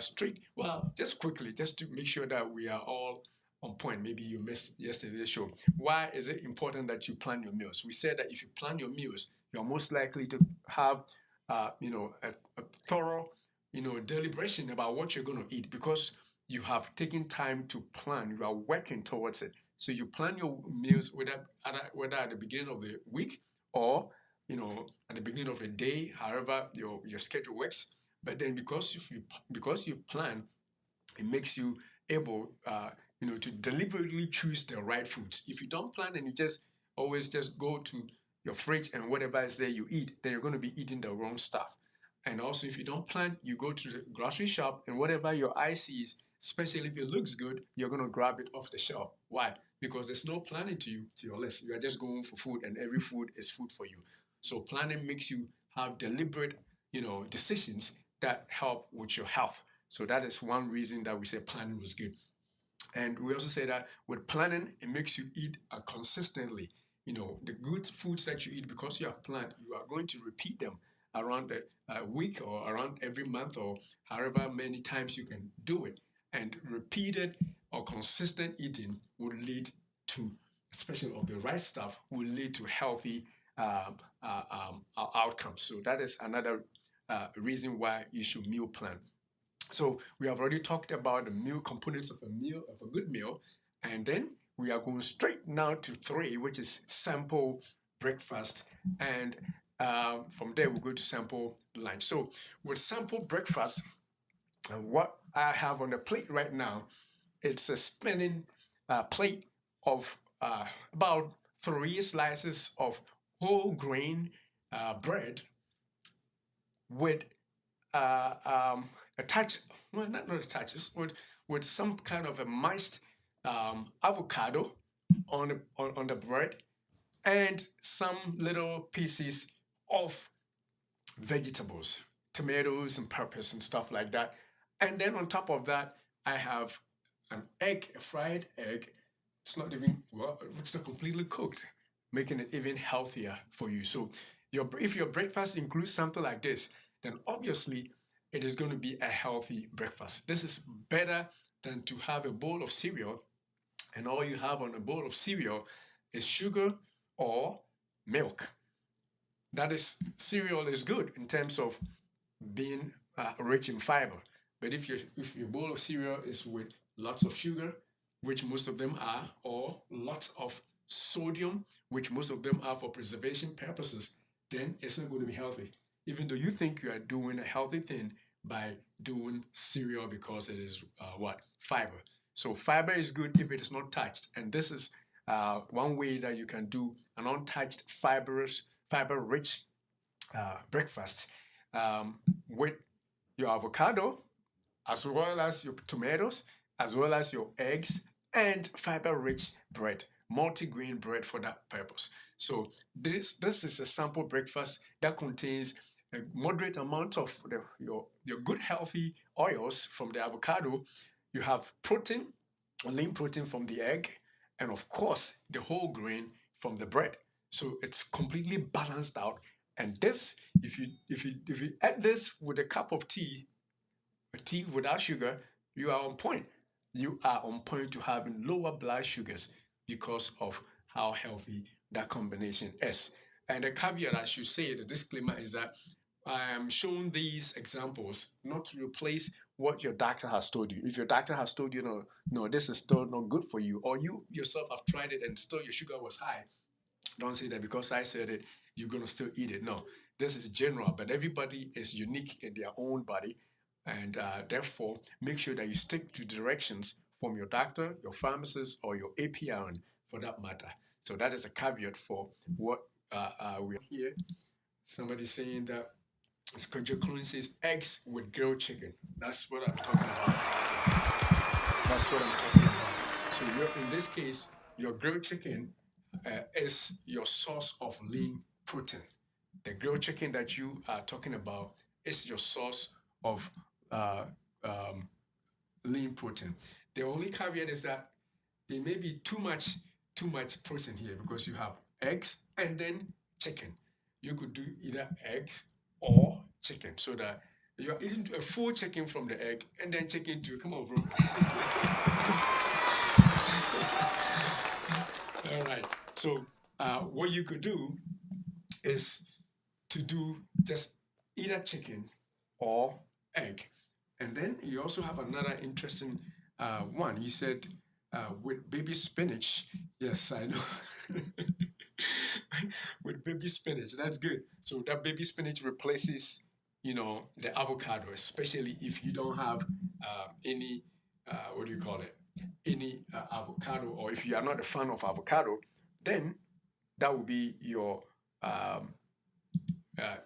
straight. Well, just quickly, just to make sure that we are all on point. Maybe you missed yesterday's show. Why is it important that you plan your meals? We said that if you plan your meals, you're most likely to have, a thorough, deliberation about what you're going to eat because you have taken time to plan. You are working towards it. So you plan your meals whether at the beginning of the week or at the beginning of the day, however your schedule works. But then because you plan, it makes you able to deliberately choose the right foods. If you don't plan and you just always just go to your fridge and whatever is there you eat, then you're going to be eating the wrong stuff. And also, if you don't plan, you go to the grocery shop and whatever your eye sees, especially if it looks good, you're going to grab it off the shelf. Why? Because there's no planning to your list. You are just going for food, and every food is food for you. So planning makes you have deliberate, decisions that help with your health. So that is one reason that we say planning was good. And we also say that with planning, it makes you eat consistently. The good foods that you eat because you have planned, you are going to repeat them around a week or around every month or however many times you can do it. And repeated or consistent eating will lead to, especially of the right stuff, will lead to healthy outcomes. So that is another reason why you should meal plan. So we have already talked about the meal components of a good meal, and then we are going straight now to 3, which is sample breakfast, and from there we'll go to sample lunch. So with sample breakfast, what I have on the plate right now, it's a spinning plate of about 3 slices of whole grain bread with a touch, well, not a touch, just with some kind of a moist avocado on the bread and some little pieces of vegetables, tomatoes and peppers and stuff like that. And then on top of that, I have an egg, a fried egg. It's not even, well, it's not completely cooked, making it even healthier for you. So if your breakfast includes something like this, then obviously it is going to be a healthy breakfast. This is better than to have a bowl of cereal and all you have on a bowl of cereal is sugar or milk. That is, cereal is good in terms of being rich in fiber. But if your bowl of cereal is with lots of sugar, which most of them are, or lots of sodium, which most of them are for preservation purposes, then it's not going to be healthy. Even though you think you are doing a healthy thing by doing cereal because it is fiber. So fiber is good if it is not touched, and this is one way that you can do an untouched fiber-rich breakfast with your avocado, as well as your tomatoes, as well as your eggs, and fiber-rich bread, multi-grain bread for that purpose. So this is a sample breakfast that contains a moderate amount of your good healthy oils from the avocado. You have protein, lean protein from the egg, and of course the whole grain from the bread. So it's completely balanced out. And this, if you add this with a cup of tea, a tea without sugar, you are on point. You are on point to having lower blood sugars because of how healthy that combination is. And the caveat, I should say, the disclaimer is that I am showing these examples not to replace what your doctor has told you. If your doctor has told you, no, this is still not good for you, or you yourself have tried it and still your sugar was high, don't say that because I said it, you're going to still eat it. No, this is general, but everybody is unique in their own body. And therefore, make sure that you stick to directions from your doctor, your pharmacist, or your APRN for that matter. So that is a caveat for what we are here. Somebody saying that Skonjo Clone says eggs with grilled chicken. That's what I'm talking about. That's what I'm talking about. So in this case, your grilled chicken is your source of lean protein. The grilled chicken that you are talking about is your source of uh, lean protein. The only caveat is that there may be too much protein here because you have eggs and then chicken. You could do either eggs or chicken so that You're eating a full chicken from the egg and then chicken too. Come on, bro. All right. So what you could do is to do just either chicken or egg. And then you also have another interesting one. You said with baby spinach. Yes, I know. With baby spinach, that's good. So that baby spinach replaces, the avocado, especially if you don't have any, what do you call it, any avocado, or if you are not a fan of avocado, then that will be your um,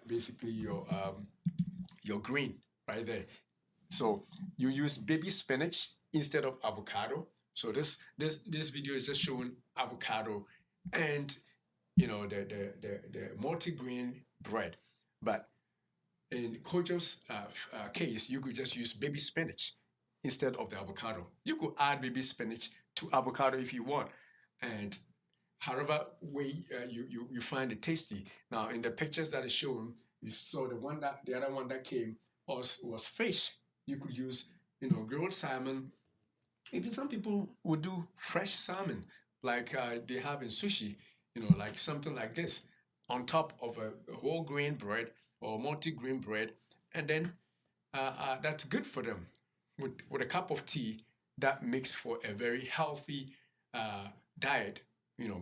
basically your green right there. So you use baby spinach instead of avocado. So this video is just showing avocado and the multi-grain bread. But in Kojo's case, you could just use baby spinach instead of the avocado. You could add baby spinach to avocado if you want, and however way you find it tasty. Now, in the pictures that is shown, you saw the other one that came was fish. You could use grilled salmon. Even some people would do fresh salmon, like they have in sushi. Like something like this on top of a whole grain bread or multi-grain bread, and then that's good for them with a cup of tea. That makes for a very healthy diet,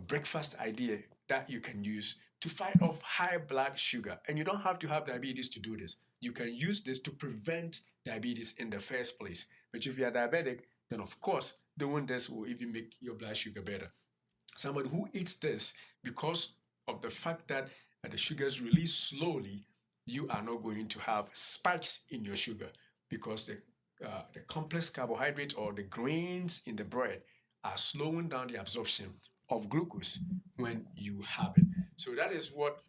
breakfast idea that you can use to fight off high blood sugar. And you don't have to have diabetes to do this. You can use this to prevent diabetes in the first place. But if you are diabetic, then of course doing this will even make your blood sugar better. Somebody who eats this, because of the fact that the sugar is released slowly, you are not going to have spikes in your sugar, because the complex carbohydrates or the grains in the bread are slowing down the absorption of glucose when you have it. So that is what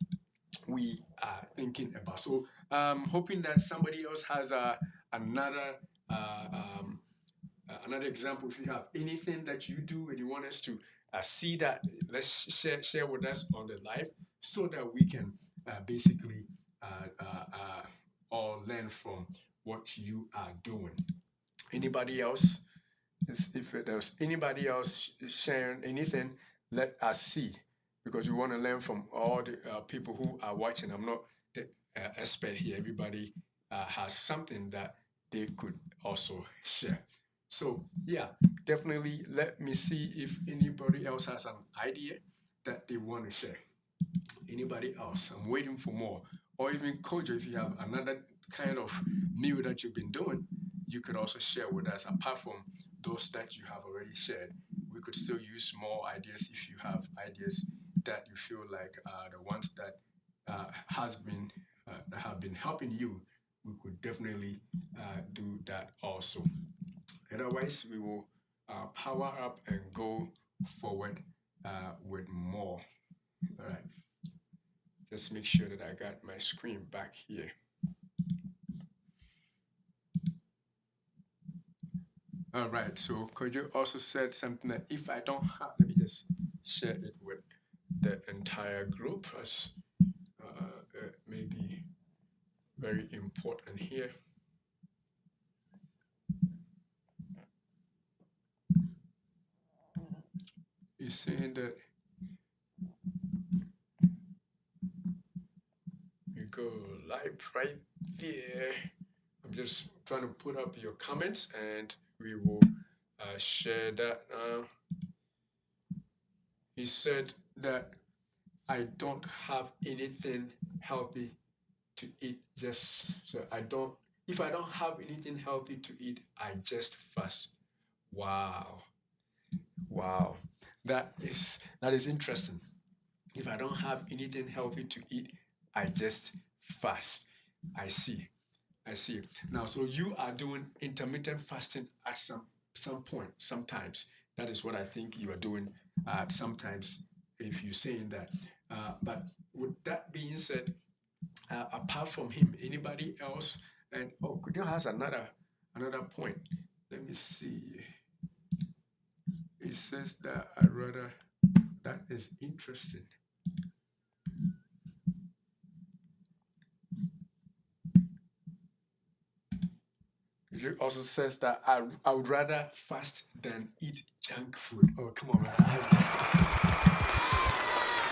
we are thinking about. So hoping that somebody else has another uh, um, another example. If you have anything that you do and you want us to see that, let's share with us on the live, so that we can basically all learn from what you are doing. Anybody else? If there's anybody else sharing anything, let us see, because we want to learn from all the people who are watching. I'm not the expert here. Everybody has something that they could also share. So yeah, definitely let me see if anybody else has an idea that they want to share. Anybody else? I'm waiting for more. Or even Kojo, if you have another kind of meal that you've been doing, you could also share with us. Apart from those that you have already shared, we could still use more ideas. If you have ideas that you feel like the ones that that have been helping you, we could definitely do that also. Otherwise, we will power up and go forward with more. All right. Just make sure that I got my screen back here. All right. So Kojo also said something that if I don't have, let me just share it with the entire group, as it may be very important here. He's saying that we go live right there. I'm just trying to put up your comments and we will share that now. He said that I don't have anything healthy to eat. Just so if I don't have anything healthy to eat, I just fast. Wow. Wow. That is interesting. If I don't have anything healthy to eat, I just fast. I see. I see. Now, so you are doing intermittent fasting at some point, sometimes. That is what I think you are doing sometimes, if you're saying that. But with that being said, apart from him, anybody else? And Kujo has another point. Let me see. He says that that is interesting. It also says that I would rather fast than eat junk food. Oh, come on, man.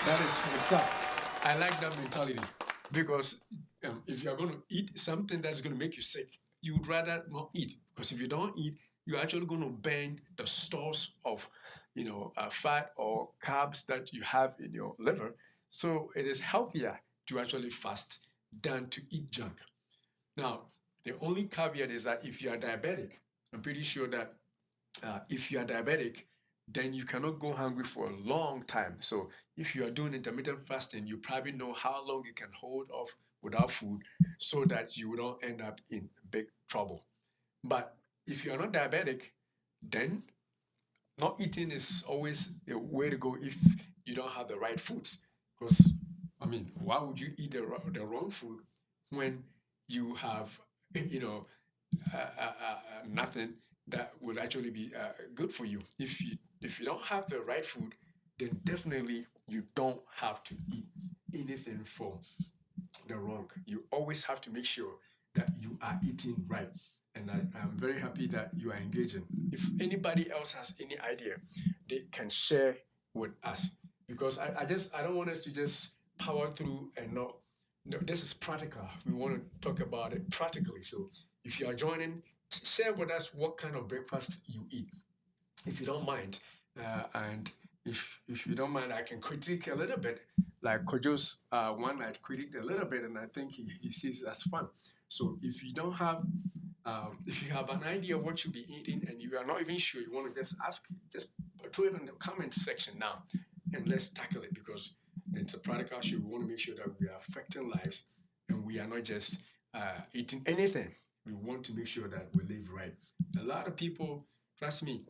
That is what's up. I like that mentality because if you're going to eat something that's going to make you sick, you would rather not eat, because if you don't eat, you're actually going to burn the stores of, fat or carbs that you have in your liver. So it is healthier to actually fast than to eat junk. Now, the only caveat is that if you are diabetic, I'm pretty sure that if you are diabetic, then you cannot go hungry for a long time. So if you are doing intermittent fasting, you probably know how long you can hold off without food so that you don't end up in big trouble. But if you are not diabetic, then not eating is always a way to go if you don't have the right foods. Because, I mean, why would you eat the wrong food when you have, you know, nothing that would actually be good for you? If you don't have the right food, then definitely you don't have to eat anything from the wrong. You always have to make sure that you are eating right. And I'm very happy that you are engaging. If anybody else has any idea, they can share with us. Because I don't want us to just power through and not. No, this is practical. We want to talk about it practically. So if you are joining, share with us what kind of breakfast you eat, if you don't mind. And if you don't mind, I can critique a little bit. Like Kojo's one, I critiqued a little bit, and I think he sees it as fun. So if you have an idea of what you'll be eating and you are not even sure, you want to just ask, just throw it in the comment section now, and let's tackle it, because it's a practical show. We want to make sure that we are affecting lives and we are not just eating anything. We want to make sure that we live right. A lot of people, trust me,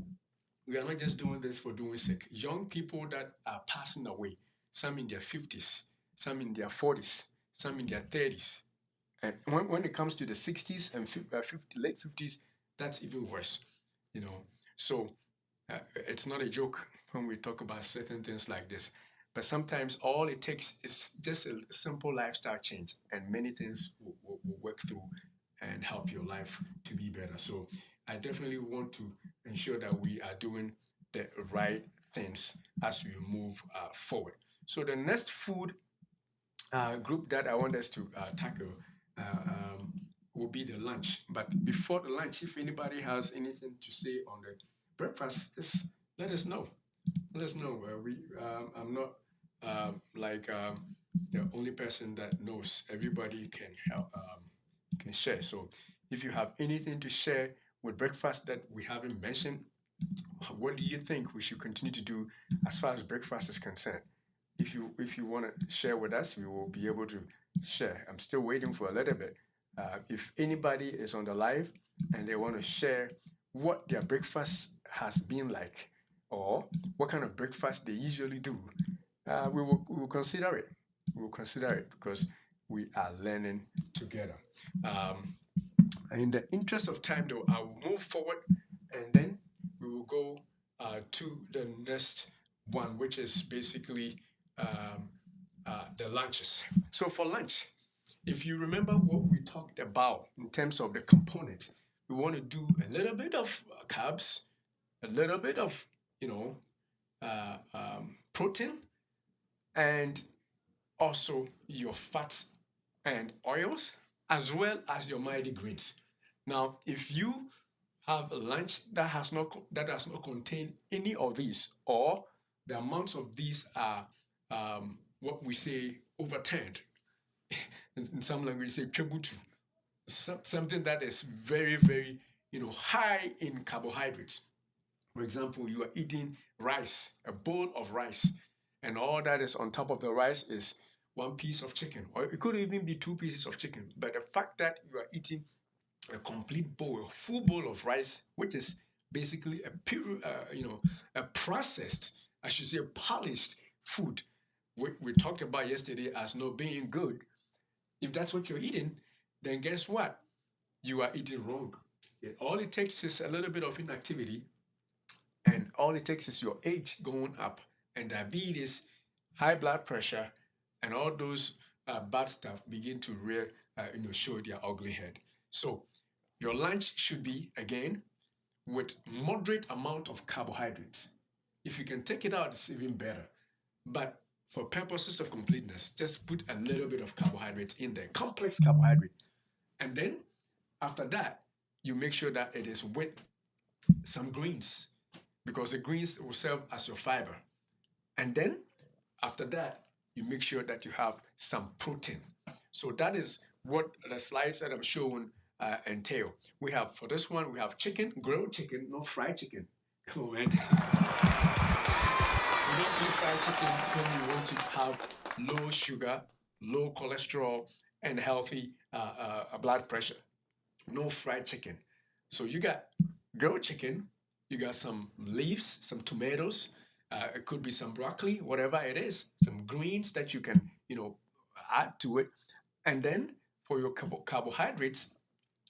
we are not just doing this for doing sake. Young people that are passing away, some in their 50s, some in their 40s, some in their 30s. And when it comes to the 60s and late 50s, that's even worse, you know. So it's not a joke when we talk about certain things like this. But sometimes all it takes is just a simple lifestyle change, and many things will work through and help your life to be better. So I definitely want to ensure that we are doing the right things as we move forward. So the next food group that I want us to tackle uh, um, will be the lunch. But before the lunch, if anybody has anything to say on the breakfast, just let us know. Let us know. I'm not the only person that knows. Everybody can help, can share. So if you have anything to share with breakfast that we haven't mentioned, what do you think we should continue to do as far as breakfast is concerned? If you want to share with us, we will be able to share. I'm still waiting for a little bit. If anybody is on the live and they want to share what their breakfast has been like, or what kind of breakfast they usually do, we will consider it. We will consider it because we are learning together. Um, in the interest of time, though, I will move forward and then we will go to the next one, which is basically um, the lunches. So, for lunch, if you remember what we talked about in terms of the components, we want to do a little bit of carbs, a little bit of, you know, protein, and also your fats and oils, as well as your mighty greens. Now, if you have a lunch that does not contain any of these, or the amounts of these are what we say overturned, in some language, say tributu, something that is very, very high in carbohydrates. For example, you are eating rice, a bowl of rice, and all that is on top of the rice is one piece of chicken, or it could even be two pieces of chicken. But the fact that you are eating a complete bowl, a full bowl of rice, which is basically a processed, I should say, polished food, we talked about yesterday as not being good. If that's what you're eating, then guess what? You are eating wrong. All it takes is a little bit of inactivity, and all it takes is your age going up, and diabetes, high blood pressure, and all those bad stuff begin to show their ugly head. So Your lunch should be, again, with moderate amount of carbohydrates. If you can take it out, it's even better. But for purposes of completeness, just put a little bit of carbohydrates in there, complex carbohydrate. And then after that, you make sure that it is with some greens, because the greens will serve as your fiber. And then after that, you make sure that you have some protein. So that is what the slides that I'm showing entail. We have, for this one, we have chicken, grilled chicken, not fried chicken. Come on, man. We don't eat fried chicken when we want to have low sugar, low cholesterol, and healthy blood pressure. No fried chicken. So you got grilled chicken, you got some leaves, some tomatoes, it could be some broccoli, whatever it is, some greens that you can, add to it. And then for your carbohydrates,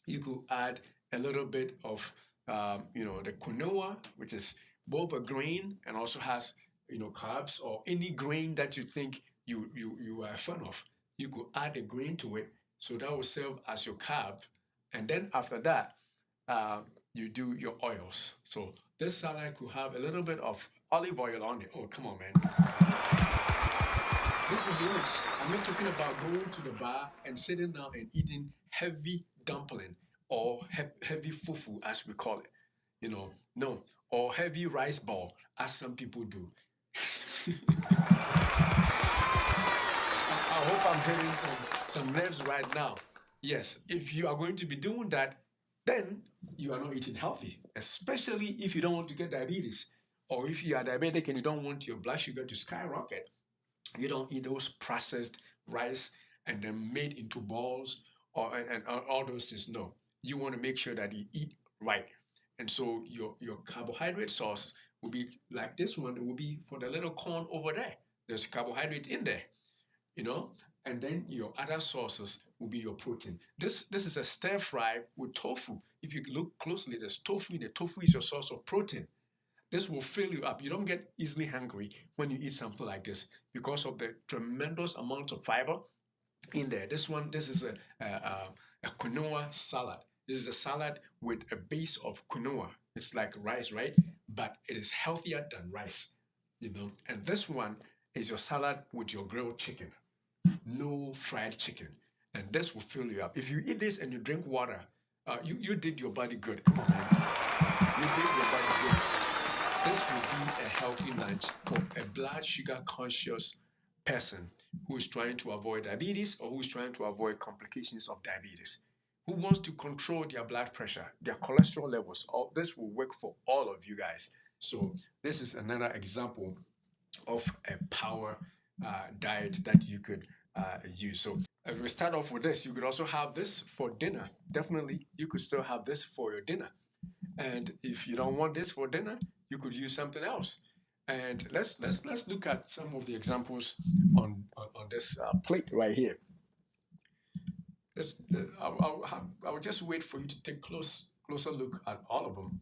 you could add a little bit of, the quinoa, which is both a grain and also has, carbs, or any grain that you think you are a fan of. You could add a grain to it, so that will serve as your carb. And then after that, you do your oils. So this salad could have a little bit of olive oil on it. Oh, come on, man. This is lunch. I'm not talking about going to the bar and sitting down and eating heavy dumpling or heavy fufu, as we call it. No, or heavy rice ball, as some people do. I hope I'm hitting some nerves right now. Yes, if you are going to be doing that, then you are not eating healthy, especially if you don't want to get diabetes, or if you are diabetic and you don't want your blood sugar to skyrocket. You don't eat those processed rice and then made into balls, and all those things. No, you want to make sure that you eat right. And so your carbohydrate source will be like this one. It will be for the little corn over there. There's carbohydrate in there, you know. And then your other sources will be your protein. This is a stir fry with tofu. If you look closely, there's tofu in the tofu is your source of protein. This will fill you up. You don't get easily hungry when you eat something like this because of the tremendous amount of fiber in there. This is a quinoa salad. This is a salad with a base of quinoa. It's like rice, right? But it is healthier than rice, And this one is your salad with your grilled chicken, no fried chicken. And this will fill you up. If you eat this and you drink water, you did your body good. Come on, man. You did your body good. This will be a healthy lunch for a blood sugar conscious person who is trying to avoid diabetes or who is trying to avoid complications of diabetes, who wants to control their blood pressure, their cholesterol levels. All this will work for all of you guys. So this is another example of a power diet that you could use. So if we start off with this, you could also have this for dinner. Definitely, you could still have this for your dinner. And if you don't want this for dinner, you could use something else. And let's look at some of the examples on this plate right here. I'll just wait for you to take closer look at all of them,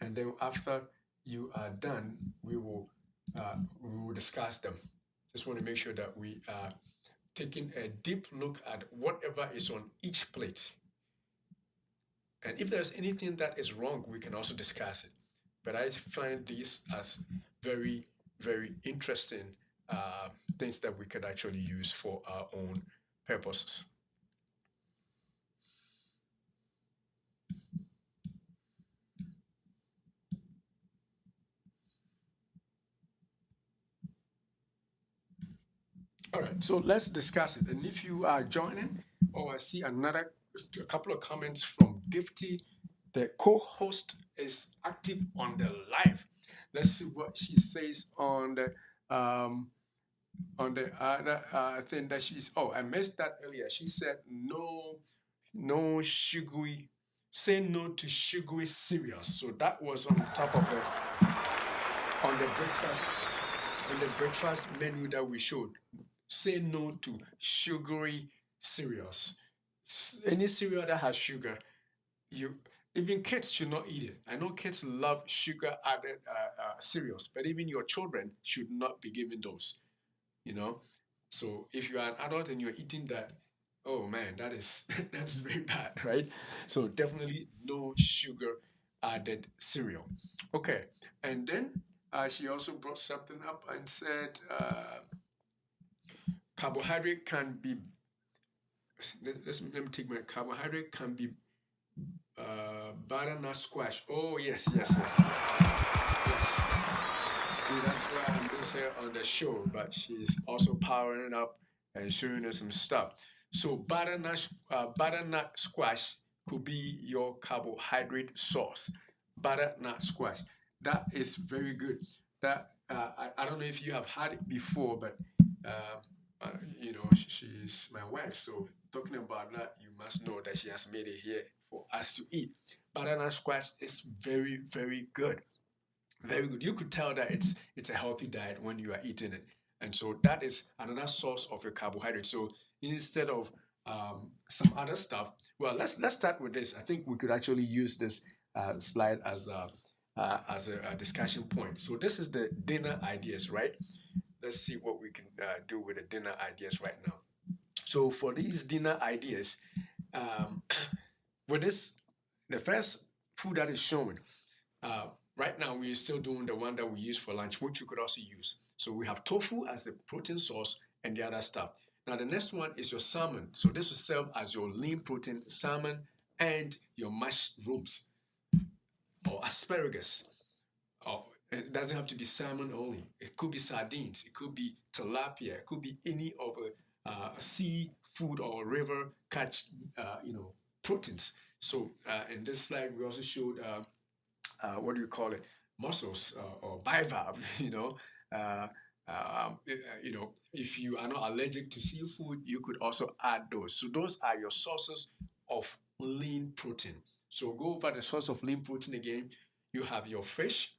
and then after you are done, we will discuss them. Just want to make sure that we are taking a deep look at whatever is on each plate. And if there's anything that is wrong, we can also discuss it. But I find these as very, very interesting things that we could actually use for our own purposes. All right, so let's discuss it. And if you are joining, I see a couple of comments from Gifty, the co-host is active on the live. Let's see what she says on the other thing that she's. Oh, I missed that earlier. She said no sugary. Say no to sugary cereals. So that was on top of on the breakfast menu that we showed. Say no to sugary cereals. Any cereal that has sugar, you even kids should not eat it. I know kids love sugar added cereals, but even your children should not be given those. You know, so if you are an adult and you're eating that, Oh man, that is that's very bad, right? So definitely no sugar added cereal. Okay, and then she also brought something up and said carbohydrate can be. Let me take my carbohydrate can be butternut squash. Oh yes, yes, yes. See, that's why I'm just here on the show, but she's also powering up and showing us some stuff. So butternut squash could be your carbohydrate source. Butternut squash, that is very good. That I don't know if you have had it before, but uh, she's my wife. So talking about that, you must know that she has made it here for us to eat. Butternut squash is very, very good. Very good. You could tell that it's a healthy diet when you are eating it, and so that is another source of your carbohydrate. So instead of some other stuff, well, let's start with this. I think we could actually use this slide as a discussion point. So this is the dinner ideas, right? Let's see what we can do with the dinner ideas right now. So for these dinner ideas, um, with this, the first food that is shown uh, right now, we're still doing the one that we use for lunch, which you could also use. So we have tofu as the protein source and the other stuff. Now, the next one is your salmon. So this will serve as your lean protein salmon and your mushrooms or asparagus. Or it doesn't have to be salmon only. It could be sardines. It could be tilapia. It could be any of a seafood or river catch, proteins. So in this slide, we also showed what do you call it, mussels or bivalve. Uh, if you are not allergic to seafood, you could also add those. So those are your sources of lean protein. So go over the source of lean protein again. You have your fish,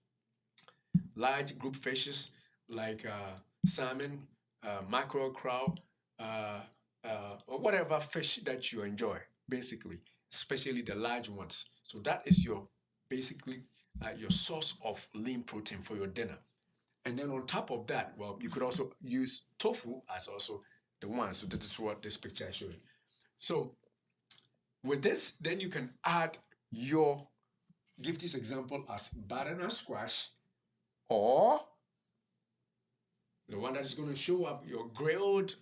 large group fishes like salmon, mackerel, kraut, uh, or whatever fish that you enjoy, basically, especially the large ones. So that is your basically your source of lean protein for your dinner. And then on top of that, well, you could also use tofu as also the one. So this is what this picture is showing. So with this, then you can add your, give this example as butternut squash, or the one that is going to show up, your grilled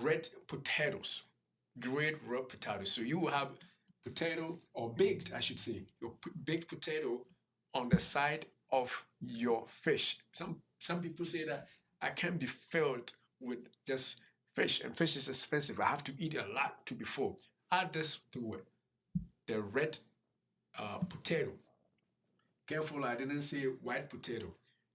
red potatoes. Grilled red potatoes. So you will have potato, or baked, I should say, your baked potato on the side of your fish. Some people say that I can't be filled with just fish, and fish is expensive. I have to eat a lot to be full. Add this to it, the red potato. Careful, I didn't say white potato.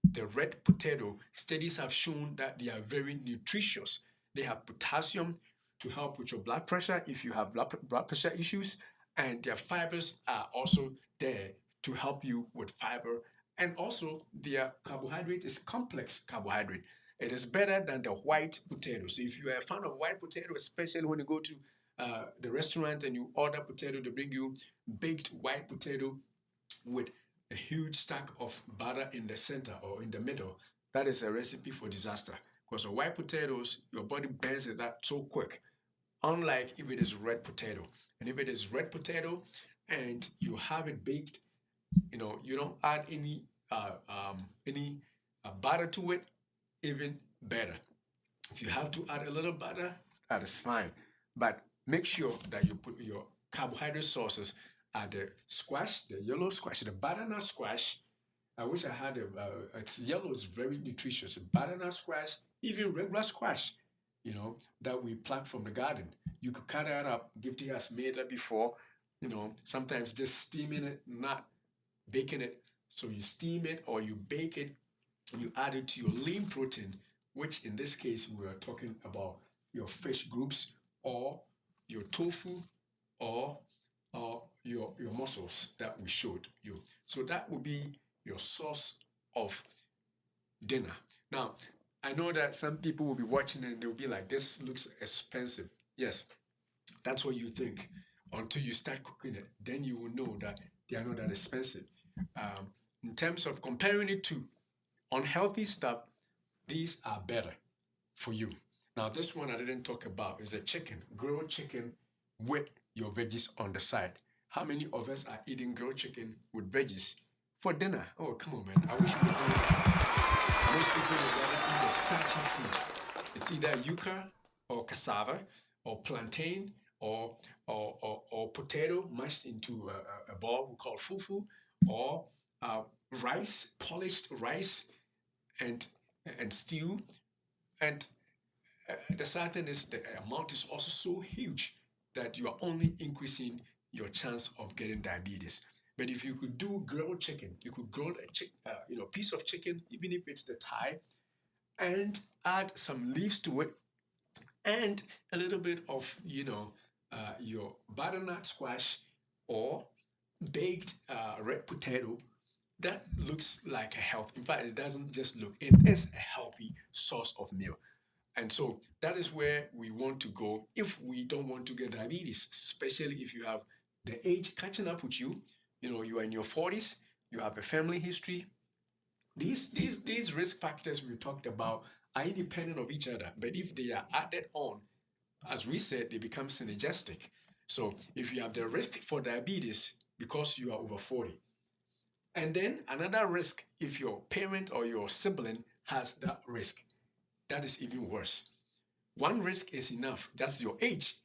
The red potato, studies have shown that they are very nutritious. They have potassium to help with your blood pressure if you have blood pressure issues, and their fibers are also there to help you with fiber. And also, their carbohydrate is complex carbohydrate. It is better than the white potato. So, if you are a fan of white potato, especially when you go to the restaurant and you order potato, they bring you baked white potato with a huge stack of butter in the center or in the middle. That is a recipe for disaster, because of white potatoes, your body burns it that so quick, unlike if it is red potato. And if it is red potato and you have it baked, you don't add any butter to it, even better. If you have to add a little butter, that is fine. But make sure that you put your carbohydrate sources at the squash, the yellow squash, the butternut squash. I wish I had it's yellow, it's very nutritious. Butternut squash, even regular squash, that we pluck from the garden. You could cut that up. Gifty has made that before, sometimes just steaming it, not baking it. So you steam it or you bake it, you add it to your lean protein, which in this case we are talking about your fish groups or your tofu or your mussels that we showed you. So that would be your source of dinner. Now, I know that some people will be watching and they'll be like, this looks expensive. Yes, that's what you think until you start cooking it. Then you will know that they are not that expensive. In terms of comparing it to unhealthy stuff, these are better for you. Now, this one I didn't talk about is a chicken, grilled chicken with your veggies on the side. How many of us are eating grilled chicken with veggies for dinner? Oh, come on, man. I wish we were doing that. Most people would rather eat a starchy food. It's either yuca or cassava or plantain or potato mashed into a ball we call fufu, or uh, rice, polished rice, and and stew. And the sad thing is the amount is also so huge that you are only increasing your chance of getting diabetes. But if you could do grilled chicken, you could grill a piece of chicken, even if it's the thigh, and add some leaves to it, and a little bit of your butternut squash or baked red potato. That looks like a health. In fact, it doesn't just look, it is a healthy source of meal. And so that is where we want to go if we don't want to get diabetes, especially if you have the age catching up with you. You know, you are in your 40s, you have a family history. These risk factors we talked about are independent of each other, but if they are added on, as we said, they become synergistic. So if you have the risk for diabetes because you are over 40, and then another risk if your parent or your sibling has that risk, that is even worse. One risk is enough, that's your age.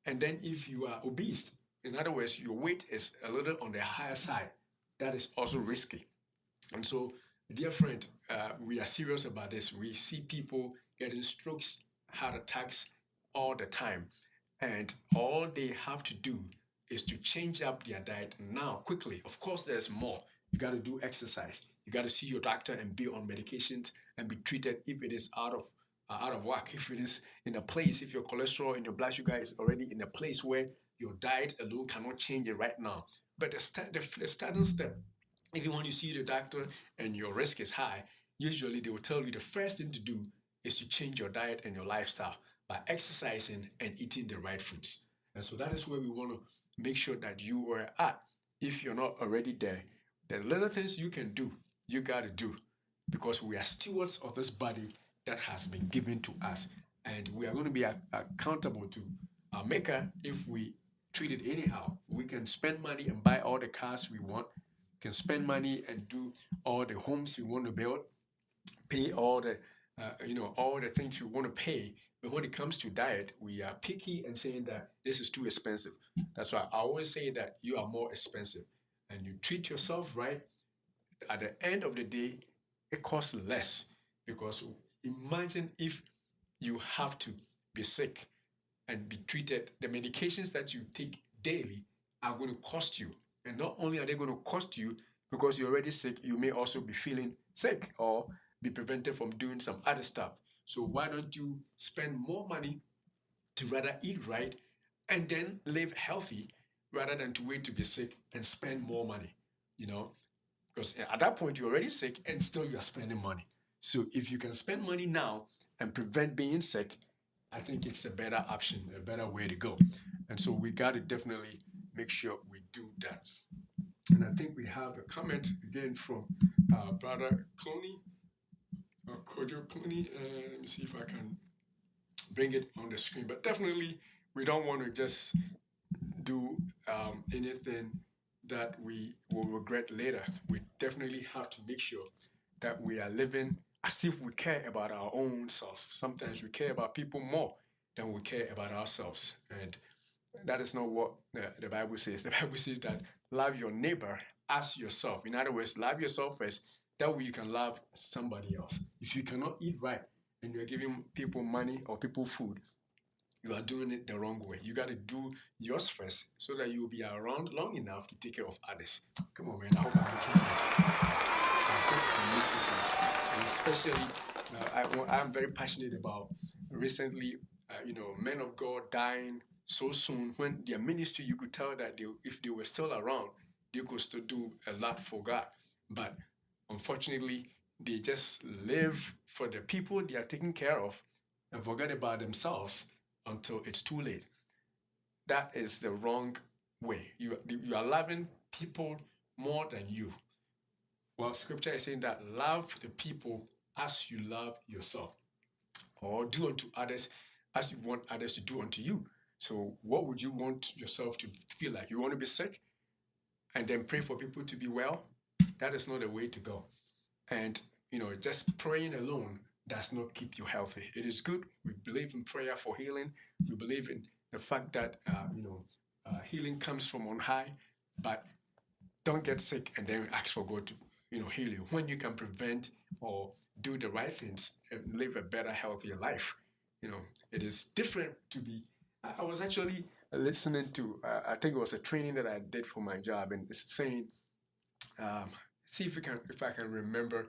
And then if you are obese, in other words, your weight is a little on the higher side, that is also risky. And so, dear friend, we are serious about this. We see people getting strokes, heart attacks all the time. And all they have to do is to change up their diet now, quickly. Of course, there's more. You got to do exercise. You got to see your doctor and be on medications and be treated if it is out of whack. If it is in a place, if your cholesterol and your blood sugar is already in a place where your diet alone cannot change it right now. But the starting step, even when you see the doctor and your risk is high, usually they will tell you the first thing to do is to change your diet and your lifestyle by exercising and eating the right foods. And so that is where we want to make sure that you are at. If you're not already there, the little things you can do, you got to do, because we are stewards of this body that has been given to us. And we are going to be accountable to our maker if we treat it anyhow. We can spend money and buy all the cars we want, can spend money and do all the homes we want to build, pay all the things we want to pay. But when it comes to diet, we are picky and saying that this is too expensive. That's why I always say that you are more expensive, and you treat yourself right. At the end of the day, it costs less, because imagine if you have to be sick and be treated. The medications that you take daily are going to cost you. And not only are they going to cost you because you're already sick, you may also be feeling sick or be prevented from doing some other stuff. So why don't you spend more money to rather eat right and then live healthy, rather than to wait to be sick and spend more money, you know? Because at that point you're already sick and still you're spending money. So if you can spend money now and prevent being sick, I think it's a better option, a better way to go. And so we got to definitely make sure we do that. And I think we have a comment again from brother Clooney, Kojo Clooney. Let me see if I can bring it on the screen. But definitely, we don't want to just do anything that we will regret later. We definitely have to make sure that we are living as if we care about our own self. Sometimes we care about people more than we care about ourselves. And that is not what the Bible says. The Bible says that love your neighbor as yourself. In other words, love yourself first. That way you can love somebody else. If you cannot eat right and you're giving people money or people food, you are doing it the wrong way. You got to do yours first so that you'll be around long enough to take care of others. Come on, man. I hope I'm making sense. I hope I'm making sense. And especially, I'm very passionate about recently, men of God dying so soon. When their ministry, you could tell that if they were still around, they could still do a lot for God. But unfortunately, they just live for the people they are taking care of and forget about themselves until it's too late. That is the wrong way. You are loving people more than you. Well, scripture is saying that love the people as you love yourself. or do unto others as you want others to do unto you. So, what would you want yourself to feel like? You want to be sick and then pray for people to be well? That is not a way to go. And, just praying alone does not keep you healthy. It is good. We believe in prayer for healing. We believe in the fact that, healing comes from on high, but don't get sick and then ask for God to, heal you when you can prevent or do the right things and live a better, healthier life. It is different to be. I was actually listening to, I think it was a training that I did for my job, and it's saying, um, see if I can remember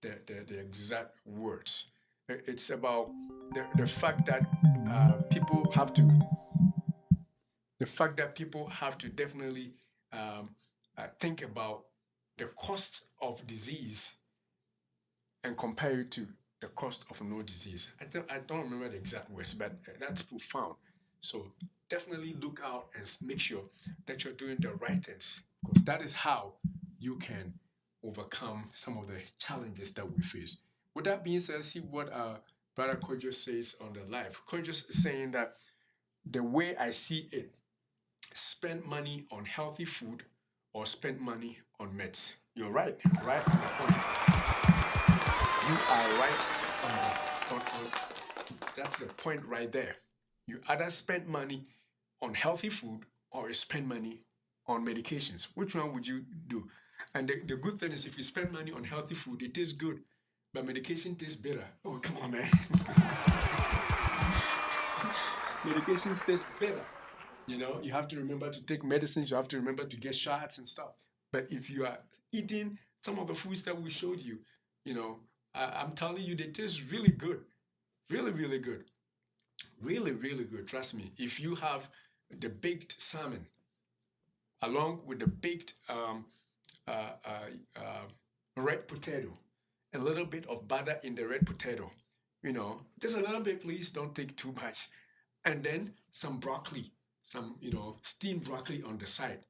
the exact words. It's about the fact that people have to the fact that people have to definitely um, think about the cost of disease and compare it to the cost of no disease. I don't remember the exact words, but that's profound. So definitely look out and make sure that you're doing the right things, because that is how you can overcome some of the challenges that we face. With that being said, see what Brother Kojo says on the live. Kojo is saying that the way I see it, spend money on healthy food or spend money on meds. You're right on the point. You are right on that's the point right there. You either spend money on healthy food or you spend money on medications. Which one would you do? And the good thing is, if you spend money on healthy food, it tastes good, but medication tastes better. Oh, come on, man. Medications taste better. You have to remember to take medicines, you have to remember to get shots and stuff. But if you are eating some of the foods that we showed you, I'm telling you, they taste really good. Really, really good. Really, really good. Trust me. If you have the baked salmon along with the baked uh, uh, red potato, a little bit of butter in the red potato, just a little bit, please. Don't take too much. And then some broccoli, some, steamed broccoli on the side.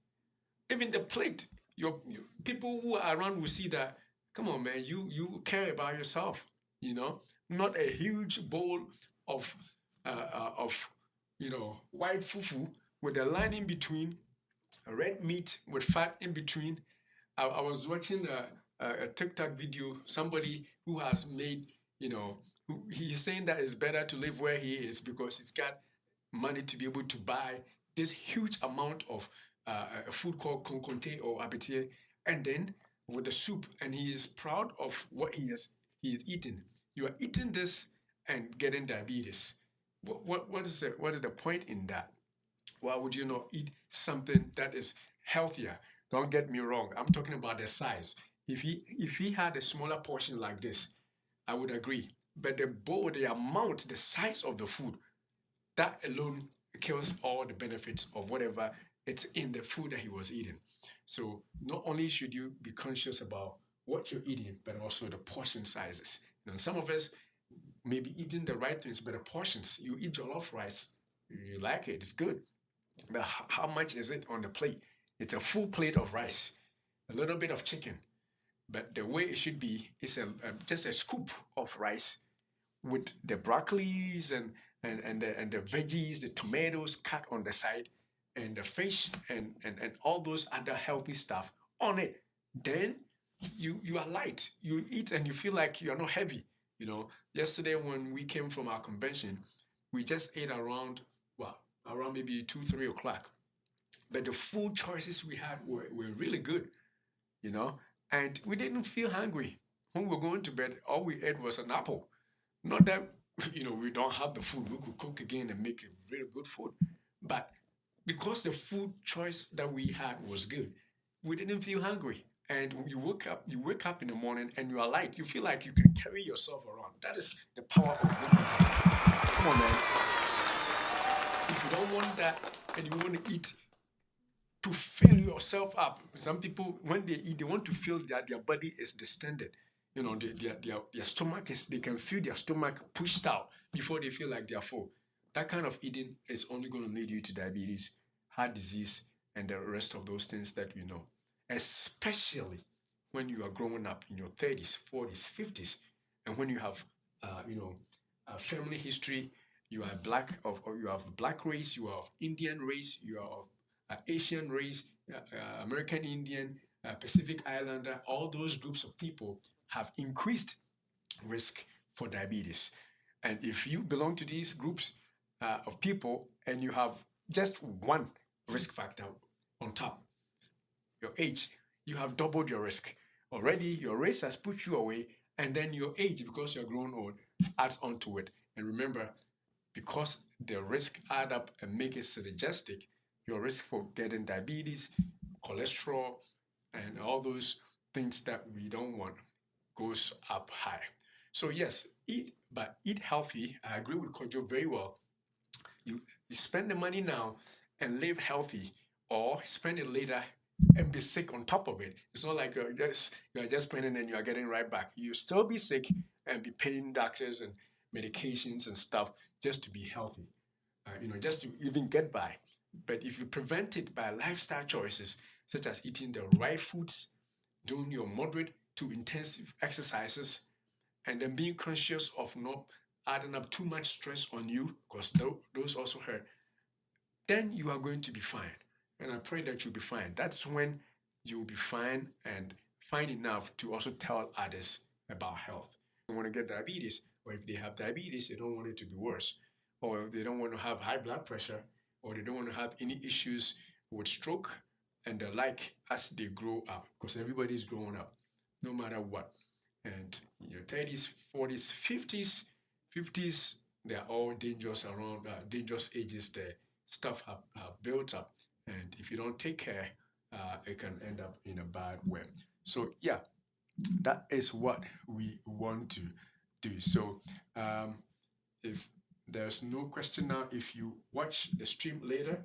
Even the plate, your people who are around will see that. Come on, man, you care about yourself. Not a huge bowl of of white fufu with a line in between, a red meat with fat in between. I was watching a TikTok video. Somebody who has made, he's saying that it's better to live where he is because he's got money to be able to buy this huge amount of a food called conconte or apetit, and then with the soup, and he is proud of what he is eating. You are eating this and getting diabetes. What is the point in that? Why would you not eat something that is healthier? Don't get me wrong. I'm talking about the size. If he had a smaller portion like this, I would agree. But the bowl, the amount, the size of the food, that alone kills all the benefits of whatever it's in the food that he was eating. So not only should you be conscious about what you're eating, but also the portion sizes. Some of us may be eating the right things, but the portions, you eat jollof rice, you like it, it's good. But how much is it on the plate? It's a full plate of rice, a little bit of chicken. But the way it should be is just a scoop of rice with the broccolis and the veggies, the tomatoes cut on the side, and the fish and all those other healthy stuff on it. Then you are light. You eat and you feel like you are not heavy. Yesterday when we came from our convention, we just ate around maybe 2-3 o'clock. But the food choices we had were really good, you know, and we didn't feel hungry. When we were going to bed, all we ate was an apple. Not that we don't have the food, we could cook again and make a really good food. But because the food choice that we had was good, we didn't feel hungry. And you wake up in the morning and you are light. You feel like you can carry yourself around. That is the power of good eating. Come on, man. If you don't want that and you want to eat to fill yourself up. Some people, when they eat, they want to feel that their body is distended. Their stomach they can feel their stomach pushed out before they feel like they are full. That kind of eating is only going to lead you to diabetes, heart disease, and the rest of those things that you know. Especially when you are growing up in your 30s, 40s, 50s, and when you have, uh, you know, family history, you are black or you have black race, you are of Indian race, you are of Asian race, American Indian, Pacific Islander, all those groups of people have increased risk for diabetes. And if you belong to these groups of people and you have just one risk factor on top, your age, you have doubled your risk. Already, your race has put you away, and then your age, because you're grown old, adds onto it. And remember, because the risk add up and make it synergistic, your risk for getting diabetes, cholesterol, and all those things that we don't want goes up high. So yes, eat, but eat healthy. I agree with Kojo very well. You spend the money now and live healthy, or spend it later and be sick on top of it. It's not like you're just spending and you're getting right back. You still be sick and be paying doctors and medications and stuff just to be healthy, just to even get by. But if you prevent it by lifestyle choices, such as eating the right foods, doing your moderate to intensive exercises, and then being conscious of not adding up too much stress on you, because those also hurt, then you are going to be fine. And I pray that you'll be fine. That's when you'll be fine and fine enough to also tell others about health. They want to get diabetes, or if they have diabetes, they don't want it to be worse, or they don't want to have high blood pressure, or they don't want to have any issues with stroke and the like as they grow up, because everybody's growing up, no matter what. And your 30s, 40s, 50s, they're all dangerous around dangerous ages. The stuff have built up, and if you don't take care, it can end up in a bad way. So yeah, that is what we want to do. So um, if there's no question now, if you watch the stream later,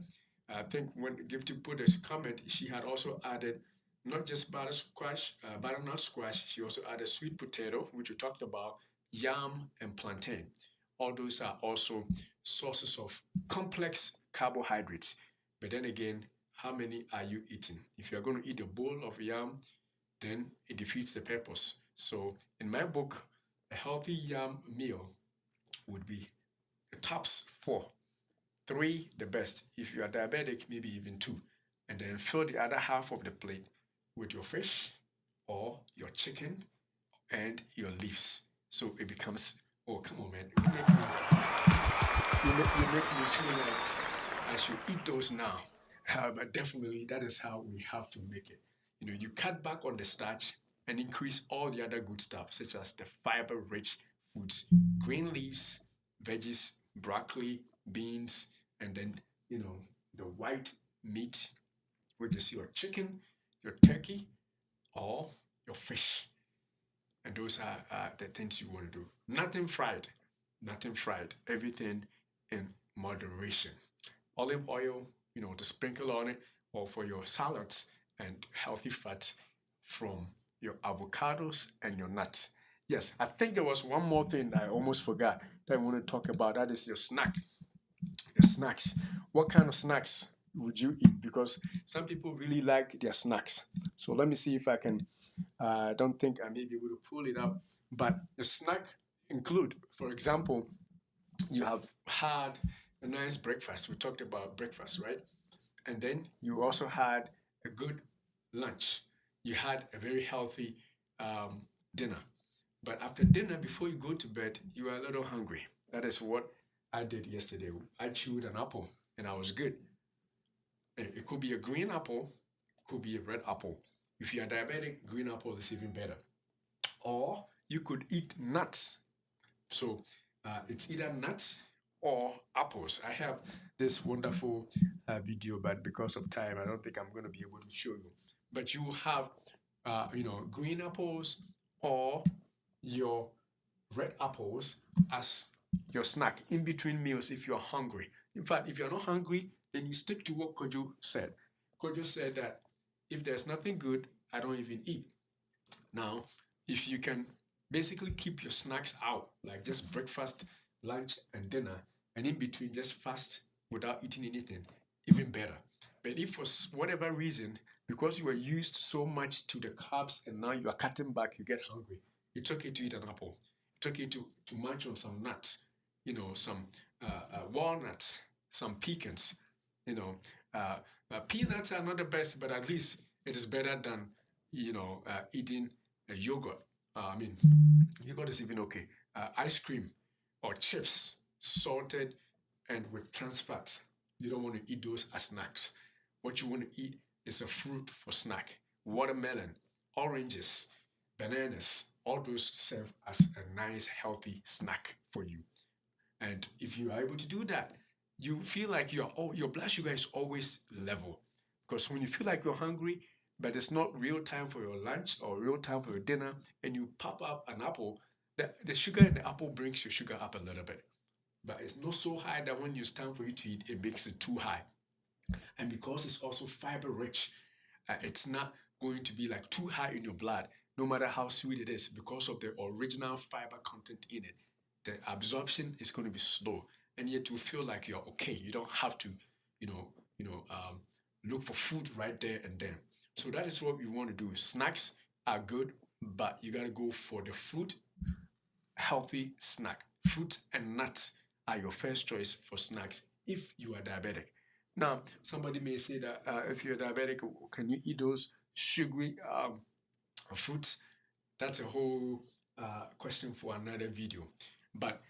I think when Gifty put a comment, she had also added not just butternut squash, she also added sweet potato, which we talked about, yam and plantain. All those are also sources of complex carbohydrates. But then again, how many are you eating? If you're going to eat a bowl of yam, then it defeats the purpose. So in my book, a healthy yam meal would be the tops four. Three, the best. If you are diabetic, maybe even two. And then fill the other half of the plate with your fish or your chicken and your leaves. So it becomes, oh, come on, man. You make me feel like I should eat those now. But definitely, that is how we have to make it. You cut back on the starch and increase all the other good stuff, such as the fiber-rich foods, green leaves, veggies, broccoli, beans, and then, the white meat, which is your chicken, your turkey, or your fish. And those are the things you want to do. Nothing fried, nothing fried. Everything in moderation. Olive oil, to sprinkle on it, or for your salads, and healthy fats from your avocados and your nuts. Yes, I think there was one more thing I almost forgot that I want to talk about. That is your snack. Your snacks. What kind of snacks would you eat? Because some people really like their snacks. So let me see if I can. I don't think I may be able to pull it up. But the snack include, for example, you have had a nice breakfast. We talked about breakfast, right? And then you also had a good lunch. You had a very healthy dinner. But after dinner, before you go to bed, you are a little hungry. That is what I did yesterday. I chewed an apple and I was good. It could be a green apple, could be a red apple. If you are diabetic, green apple is even better. Or you could eat nuts. So it's either nuts or apples. I have this wonderful video, but because of time, I don't think I'm going to be able to show you. But you have, green apples or your red apples as your snack in between meals if you're hungry. In fact, if you're not hungry, then you stick to what Kojo said. Kojo said that if there's nothing good, I don't even eat. Now, if you can basically keep your snacks out, like just breakfast, lunch, and dinner, and in between just fast without eating anything, even better. But if for whatever reason, because you were used so much to the carbs and now you are cutting back, you get hungry, it's okay to eat an apple. It's okay to munch on some nuts. some walnuts, some pecans, you know, uh, peanuts are not the best, but at least it is better than, eating yogurt. I mean, yogurt is even okay. Ice cream or chips, salted and with trans fats. You don't want to eat those as snacks. What you want to eat is a fruit for snack. Watermelon, oranges, bananas, all those serve as a nice, healthy snack for you. And if you are able to do that, you feel like your blood sugar is always level. Because when you feel like you're hungry, but it's not real time for your lunch or real time for your dinner, and you pop up an apple, the sugar in the apple brings your sugar up a little bit. But it's not so high that when it's time for you to eat, it makes it too high. And because it's also fiber rich, it's not going to be like too high in your blood, no matter how sweet it is, because of the original fiber content in it. The absorption is going to be slow, and yet you feel like you're okay. You don't have to, you know, look for food right there and then. So that is what we want to do. Snacks are good, but you got to go for the fruit healthy snack. Fruits and nuts are your first choice for snacks if you are diabetic. Now, somebody may say that if you're diabetic, can you eat those sugary fruits? That's a whole question for another video. But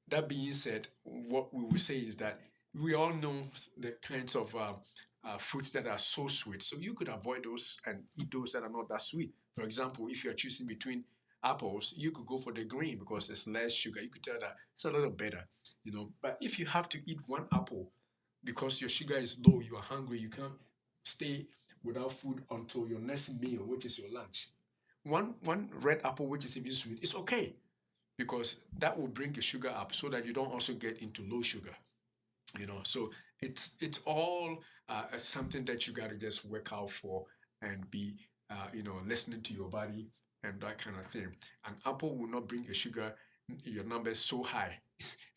that being said, what we will say is that we all know the kinds of fruits that are so sweet. So you could avoid those and eat those that are not that sweet. For example, if you are choosing between apples, you could go for the green because there's less sugar. You could tell that it's a little better, But if you have to eat one apple because your sugar is low, you are hungry, you can't stay without food until your next meal, which is your lunch. One red apple, which is even sweet, is okay because that will bring your sugar up so that you don't also get into low sugar. So it's all something that you got to just work out for and be listening to your body and that kind of thing. An apple will not bring your numbers so high.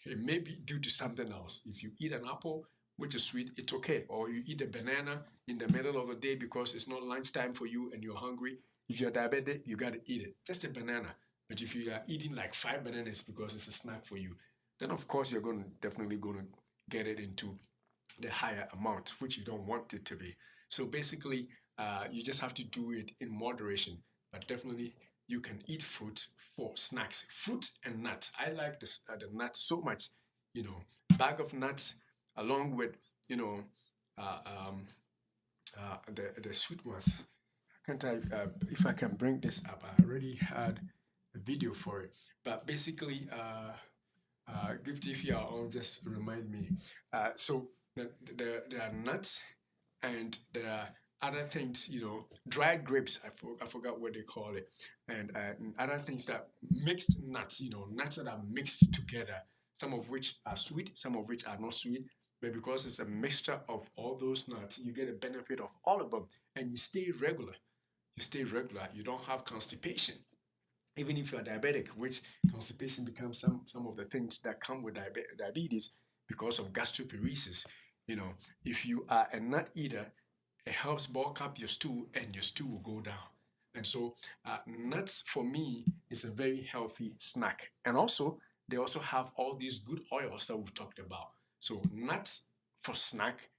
It may be due to something else. If you eat an apple which is sweet, it's okay. Or you eat a banana in the middle of the day because it's not lunchtime for you and you're hungry. If you're diabetic, you got to eat it, just a banana. But if you are eating like 5 bananas because it's a snack for you, then of course you're definitely going to get it into the higher amount, which you don't want it to be. So basically, you just have to do it in moderation. But definitely, you can eat fruit for snacks, fruit and nuts. I like the nuts so much. Bag of nuts along with you know uh, um, the sweet ones. Can't if I can bring this up? I already had a video for it, but basically, Gift, if you are on, just remind me. So there are nuts and there are other things, dried grapes. I forgot what they call it, and other things that mixed nuts, nuts that are mixed together. Some of which are sweet, some of which are not sweet. But because it's a mixture of all those nuts, you get a benefit of all of them, and you stay regular. You stay regular. You don't have constipation even if you are diabetic, which constipation becomes some of the things that come with diabetes because of gastroparesis. If you are a nut eater, it helps bulk up your stool and your stool will go down. And so, nuts for me is a very healthy snack. And also, they also have all these good oils that we've talked about. So, nuts for snack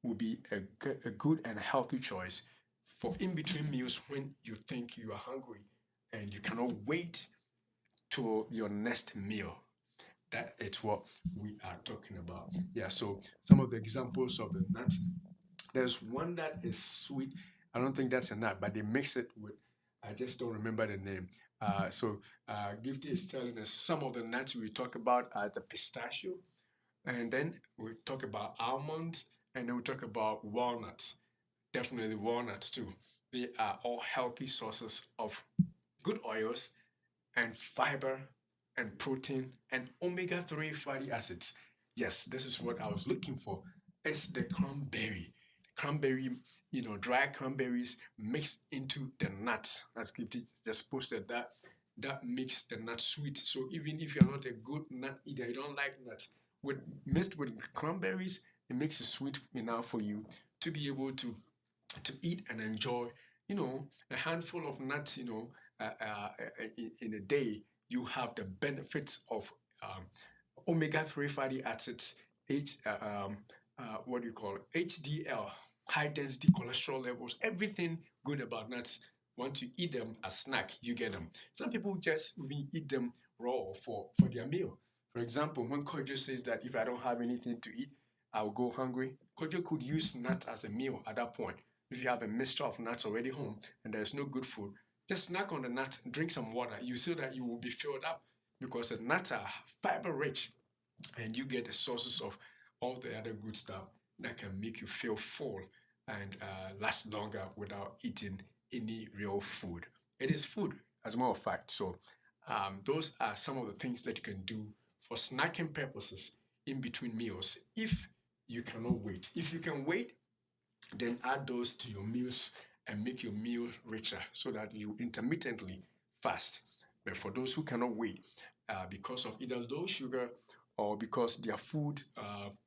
will be a good and a healthy choice for in between meals when you think you are hungry and you cannot wait to your next meal. That is what we are talking about. Yeah, so some of the examples of the nuts. There's one that is sweet. I don't think that's a nut, but they mix it with, I just don't remember the name. Gifty is telling us some of the nuts we talk about are the pistachio, and then we talk about almonds, and then we talk about walnuts. Definitely walnuts too. They are all healthy sources of good oils and fiber and protein and omega-3 fatty acids. Yes, this is what I was looking for. It's the cranberry. Cranberry, dry cranberries mixed into the nuts. As Gifty just posted that makes the nut sweet. So even if you're not a good nut eater, you don't like nuts, mixed with cranberries, it makes it sweet enough for you to be able to eat and enjoy, a handful of nuts, in a day, you have the benefits of omega-3 fatty acids, what do you call it? HDL, high density cholesterol levels, everything good about nuts. Once you eat them as snack, you get them. Some people just even eat them raw for their meal. For example, when Kojo says that if I don't have anything to eat, I'll go hungry, Kojo could use nuts as a meal at that point. If you have a mixture of nuts already home and there's no good food, just snack on the nuts, drink some water. You see that you will be filled up because the nuts are fiber rich and you get the sources of all the other good stuff that can make you feel full and last longer without eating any real food. It is food, as a matter of fact. So, those are some of the things that you can do for snacking purposes in between meals if you cannot wait. If you can wait, then add those to your meals and make your meal richer so that you intermittently fast. But for those who cannot wait because of either low sugar or because their food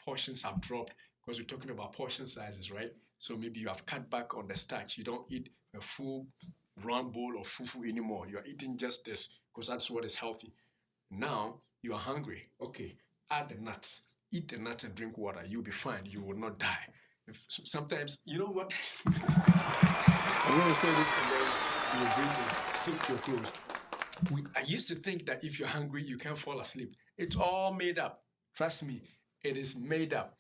portions have dropped, because we're talking about portion sizes, right? So maybe you have cut back on the starch. You don't eat a full round bowl of fufu anymore. You are eating just this because that's what is healthy. Now you are hungry. Okay, add the nuts. Eat the nuts and drink water. You'll be fine. You will not die. Sometimes, you know what? I'm going to say this and then you'll bring it stick to your clothes. I used to think that if you're hungry, you can't fall asleep. It's all made up. Trust me, it is made up.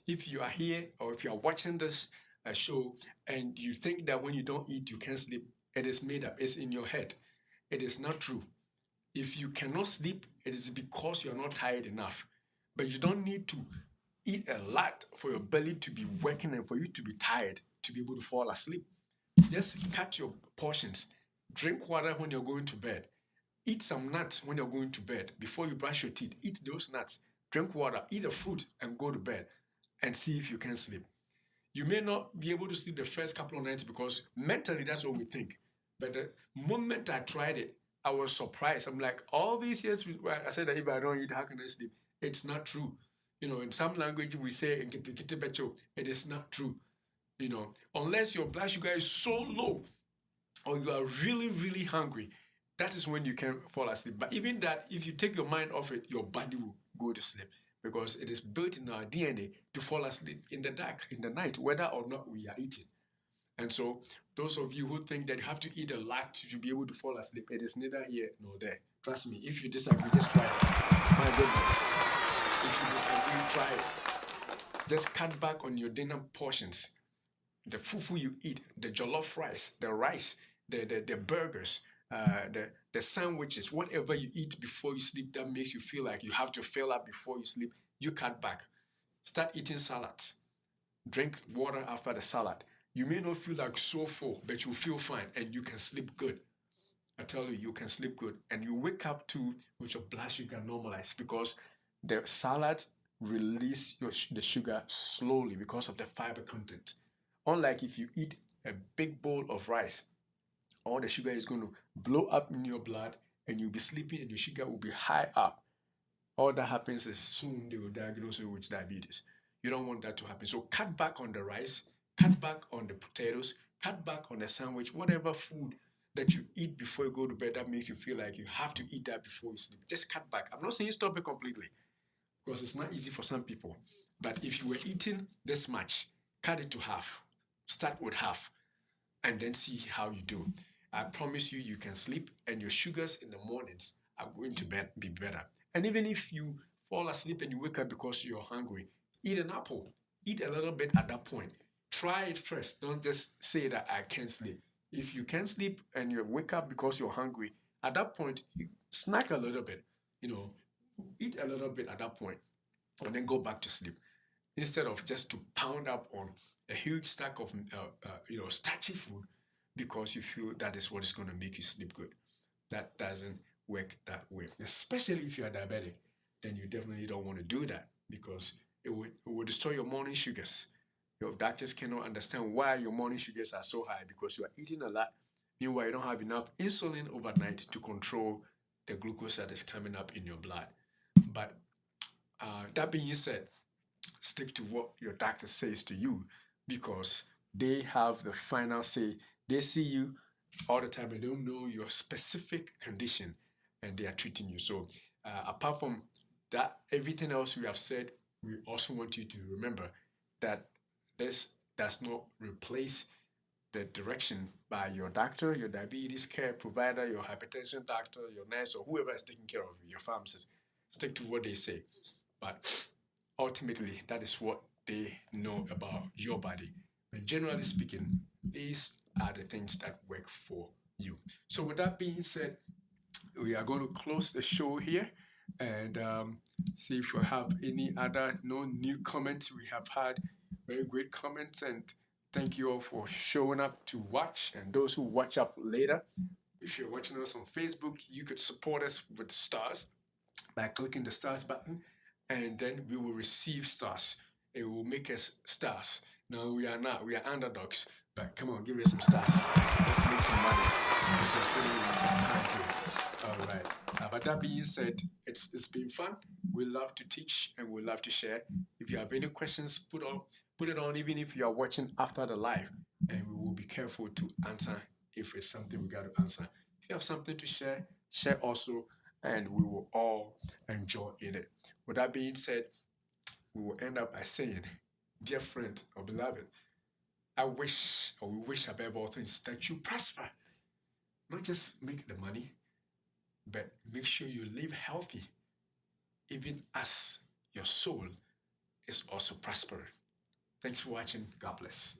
If you are here or if you are watching this show and you think that when you don't eat, you can't sleep, it is made up. It's in your head. It is not true. If you cannot sleep, it is because you're not tired enough. But you don't need to eat a lot for your belly to be working and for you to be tired to be able to fall asleep. Just cut your portions. Drink water when you're going to bed. Eat some nuts when you're going to bed. Before you brush your teeth, eat those nuts. Drink water, eat a fruit, and go to bed and see if you can sleep. You may not be able to sleep the first couple of nights because mentally that's what we think. But the moment I tried it, I was surprised. I'm like, all these years, I said that if I don't eat, how can I sleep? It's not true. You know, in some language we say, it is not true. You know, unless your blood sugar is so low or you are really, really hungry, that is when you can fall asleep. But even that, if you take your mind off it, your body will go to sleep because it is built in our DNA to fall asleep in the dark, in the night, whether or not we are eating. And so, those of you who think that you have to eat a lot to be able to fall asleep, it is neither here nor there. Trust me, if you disagree, just try it. My goodness. If you disagree, try it. Just cut back on your dinner portions. The fufu you eat, the jollof rice, the burgers, the sandwiches, whatever you eat before you sleep that makes you feel like you have to fill up before you sleep, you cut back. Start eating salads. Drink water after the salad. You may not feel like so full, but you feel fine and you can sleep good. I tell you, you can sleep good. And you wake up to with your blood sugar normalized because the salad release the sugar slowly because of the fiber content. Unlike if you eat a big bowl of rice, all the sugar is going to blow up in your blood and you'll be sleeping and your sugar will be high up. All that happens is soon they will diagnose you with diabetes. You don't want that to happen. So cut back on the rice, cut back on the potatoes, cut back on the sandwich, whatever food that you eat before you go to bed that makes you feel like you have to eat that before you sleep. Just cut back. I'm not saying stop it completely because it's not easy for some people. But if you were eating this much, cut it to half. Start with half and then see how you do. I promise you, you can sleep and your sugars in the mornings are going to be better. And even if you fall asleep and you wake up because you're hungry, eat an apple. Eat a little bit at that point. Try it first. Don't just say that I can't sleep. If you can't sleep and you wake up because you're hungry, at that point, you snack a little bit. You know, eat a little bit at that point and then go back to sleep instead of just to pound up on a huge stack of starchy food because you feel that is what is going to make you sleep good. That doesn't work that way. Especially if you are diabetic, then you definitely don't want to do that because it will destroy your morning sugars. Your doctors cannot understand why your morning sugars are so high because you are eating a lot. Meanwhile, you don't have enough insulin overnight to control the glucose that is coming up in your blood. But that being said, stick to what your doctor says to you because they have the final say. They see you all the time and don't know your specific condition and they are treating you. So apart from that everything else we have said, we also want you to remember that this does not replace the direction by your doctor, your diabetes care provider, your hypertension doctor, your nurse, or whoever is taking care of you, your pharmacist. Stick to what they say. But ultimately, that is what they know about your body. But generally speaking, these are the things that work for you. So, with that being said, we are going to close the show here and see if we have any other no new comments. We have had very great comments, and thank you all for showing up to watch. And those who watch up later, if you're watching us on Facebook, you could support us with stars by clicking the stars button, and then we will receive stars. It will make us stars. No, we are not. We are underdogs. But come on, give us some stars. Let's make some money. Because we're spending some time here. All right. But that being said, it's been fun. We love to teach and we love to share. If you have any questions, put it on, even if you are watching after the live, and we will be careful to answer if it's something we got to answer. If you have something to share, share also, and we will all enjoy in it. With that being said, we will end up by saying, dear friend or beloved, I wish, or we wish above all things, that you prosper. Not just make the money, but make sure you live healthy, even as your soul is also prospering. Thanks for watching. God bless.